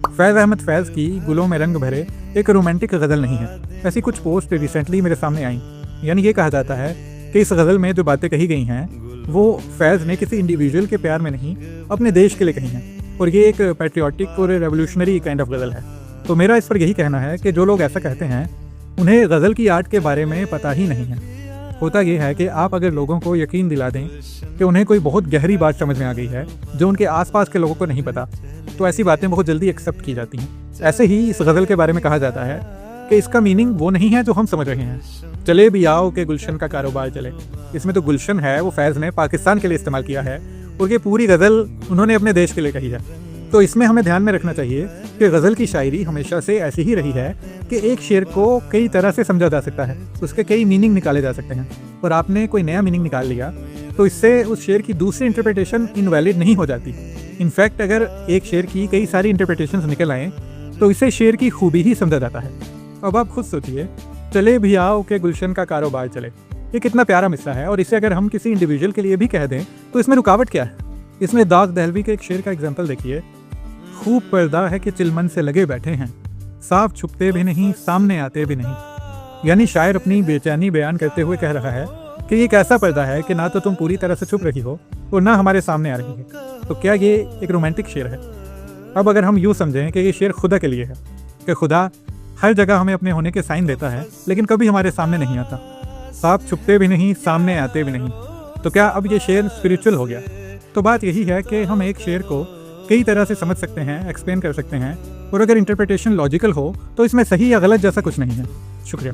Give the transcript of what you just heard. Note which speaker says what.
Speaker 1: फैज़ अहमद फैज़ की गुलों में रंग भरे एक रोमांटिक गज़ल नहीं है। ऐसी कुछ पोस्ट रिसेंटली मेरे सामने आई। यानी ये कहा जाता है कि इस गज़ल में जो बातें कही गई हैं वो फैज़ ने किसी इंडिविजुअल के प्यार में नहीं, अपने देश के लिए कही हैं, और ये एक पैट्रियाटिक और रेवोल्यूशनरी काइंड ऑफ गज़ल है। तो मेरा इस पर यही कहना है कि जो लोग ऐसा कहते हैं उन्हें गज़ल की आर्ट के बारे में पता ही नहीं है। होता ये है कि आप अगर लोगों को यकीन दिला दें कि उन्हें कोई बहुत गहरी बात समझ में आ गई है जो उनके आसपास के लोगों को नहीं पता, तो ऐसी बातें बहुत जल्दी एक्सेप्ट की जाती हैं। ऐसे ही इस गज़ल के बारे में कहा जाता है कि इसका मीनिंग वो नहीं है जो हम समझ रहे हैं। चले भी आओ कि गुलशन का कारोबार चले। इसमें तो गुलशन है वो फैज़ ने पाकिस्तान के लिए इस्तेमाल किया है और ये पूरी गज़ल उन्होंने अपने देश के लिए कही है। तो इसमें हमें ध्यान में रखना चाहिए कि गज़ल की शायरी हमेशा से ऐसी ही रही है कि एक शेर को कई तरह से समझा जा सकता है, उसके कई मीनिंग निकाले जा सकते हैं, और आपने कोई नया मीनिंग निकाल लिया तो इससे उस शेर की दूसरी इंटरप्रिटेशन इनवैलिड नहीं हो जाती। इनफैक्ट अगर एक शेर की कई सारी इंटरप्रिटेशंस निकल आएँ तो इसे शेर की खूबी ही समझा जाता है। अब आप खुद सोचिए, चले भी आओ के गुलशन का कारोबार चले, ये कितना प्यारा मिसरा है, और इसे अगर हम किसी इंडिविजुअल के लिए भी कह दें तो इसमें रुकावट क्या है। इसमें दाग दहलवी के एक शेर का एग्जाम्पल देखिए, खूब पर्दा है कि चिलमन से लगे बैठे हैं, साफ छुपते भी नहीं सामने आते भी नहीं। यानी शायर अपनी बेचैनी बयान करते हुए कह रहा है कि ये एक ऐसा पर्दा है कि ना तो तुम पूरी तरह से छुप रही हो और ना हमारे सामने आ रही है। तो क्या ये एक रोमांटिक शेर है? अब अगर हम यूँ समझें कि ये शेर खुदा के लिए है कि खुदा हर जगह हमें अपने होने के साइन देता है लेकिन कभी हमारे सामने नहीं आता, साफ छुपते भी नहीं सामने आते भी नहीं, तो क्या अब ये शेर स्पिरिचुअल हो गया? तो बात यही है कि हम एक शेर को कई तरह से समझ सकते हैं, एक्सप्लेन कर सकते हैं, और अगर इंटरप्रिटेशन लॉजिकल हो तो इसमें सही या गलत जैसा कुछ नहीं है। शुक्रिया।